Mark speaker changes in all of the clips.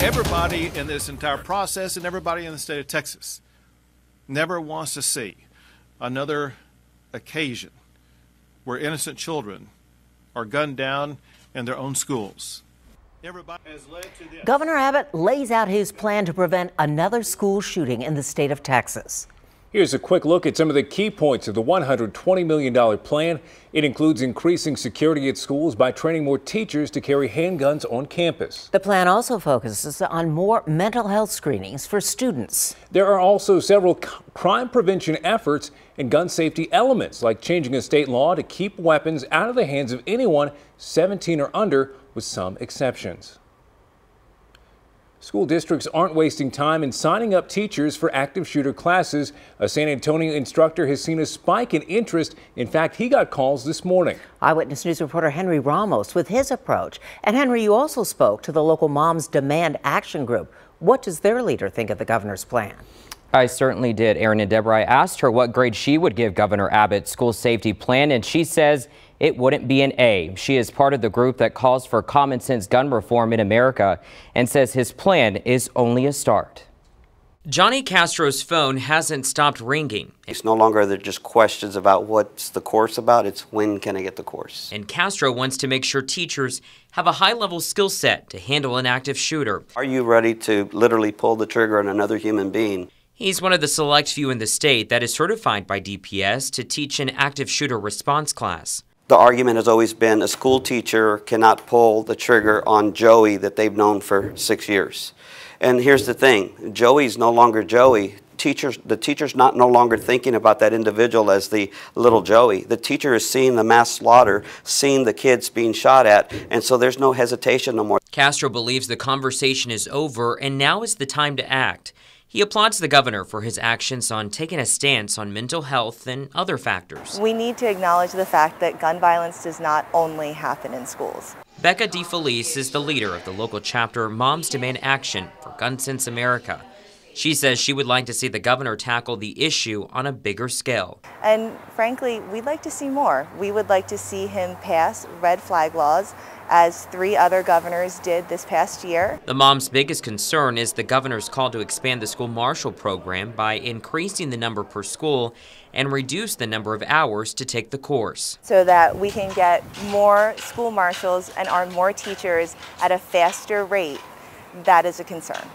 Speaker 1: Everybody in this entire process and everybody in the state of Texas never wants to see another occasion where innocent children are gunned down in their own schools. Everybody has led to this.
Speaker 2: Governor Abbott lays out his plan to prevent another school shooting in the state of Texas.
Speaker 3: Here's a quick look at some of the key points of the $120 million plan. It includes increasing security at schools by training more teachers to carry handguns on campus.
Speaker 2: The plan also focuses on more mental health screenings for students.
Speaker 3: There are also several crime prevention efforts and gun safety elements, like changing a state law to keep weapons out of the hands of anyone 17 or under, with some exceptions. School districts aren't wasting time in signing up teachers for active shooter classes. A San Antonio instructor has seen a spike in interest. In fact, he got calls this morning.
Speaker 2: Eyewitness News reporter Henry Ramos with his approach. And Henry, you also spoke to the local Moms Demand Action Group. What does their leader think of the governor's plan?
Speaker 4: I certainly did, Aaron and Deborah. I asked her what grade she would give Governor Abbott's school safety plan, and she says it wouldn't be an A. She is part of the group that calls for common sense gun reform in America and says his plan is only a start.
Speaker 5: Johnny Castro's phone hasn't stopped ringing.
Speaker 6: It's no longer just questions about what's the course about, it's when can I get the course.
Speaker 5: And Castro wants to make sure teachers have a high-level skill set to handle an active shooter.
Speaker 6: Are you ready to literally pull the trigger on another human being?
Speaker 5: He's one of the select few in the state that is certified by DPS to teach an active shooter response class.
Speaker 6: The argument has always been a school teacher cannot pull the trigger on Joey that they've known for 6 years. And here's the thing, Joey's no longer Joey. The teacher's no longer thinking about that individual as the little Joey. The teacher is seeing the mass slaughter, seeing the kids being shot at, and so there's no hesitation no more.
Speaker 5: Castro believes the conversation is over and now is the time to act. He applauds the governor for his actions on taking a stance on mental health and other factors.
Speaker 7: We need to acknowledge the fact that gun violence does not only happen in schools.
Speaker 5: Becca DeFelice is the leader of the local chapter Moms Demand Action for Gun Sense America. She says she would like to see the governor tackle the issue on a bigger scale.
Speaker 7: And frankly, we'd like to see more. We would like to see him pass red flag laws, as 3 other governors did this past year.
Speaker 5: The mom's biggest concern is the governor's call to expand the school marshal program by increasing the number per school and reduce the number of hours to take the course.
Speaker 7: So that we can get more school marshals and arm more teachers at a faster rate. That is a concern.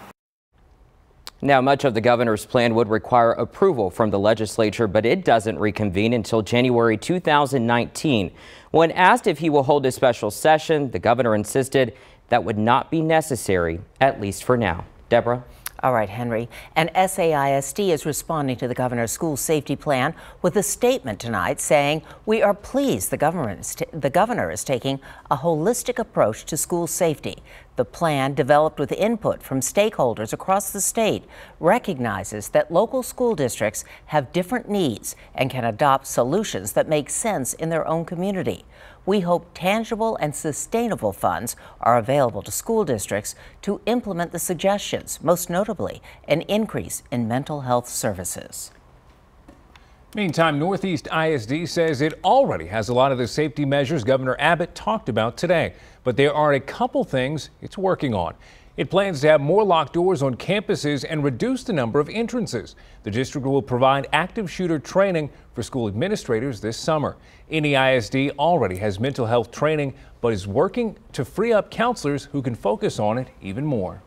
Speaker 4: Now, much of the governor's plan would require approval from the legislature, but it doesn't reconvene until January 2019. When asked if he will hold a special session, the governor insisted that would not be necessary, at least for now. Deborah?
Speaker 2: All right, Henry. And SAISD is responding to the governor's school safety plan with a statement tonight saying, "We are pleased the governor is taking a holistic approach to school safety. The plan, developed with input from stakeholders across the state, recognizes that local school districts have different needs and can adopt solutions that make sense in their own community. We hope tangible and sustainable funds are available to school districts to implement the suggestions, most notably an increase in mental health services."
Speaker 3: Meantime, Northeast ISD says it already has a lot of the safety measures Governor Abbott talked about today, but there are a couple things it's working on. It plans to have more locked doors on campuses and reduce the number of entrances. The district will provide active shooter training for school administrators this summer. NEISD already has mental health training, but is working to free up counselors who can focus on it even more.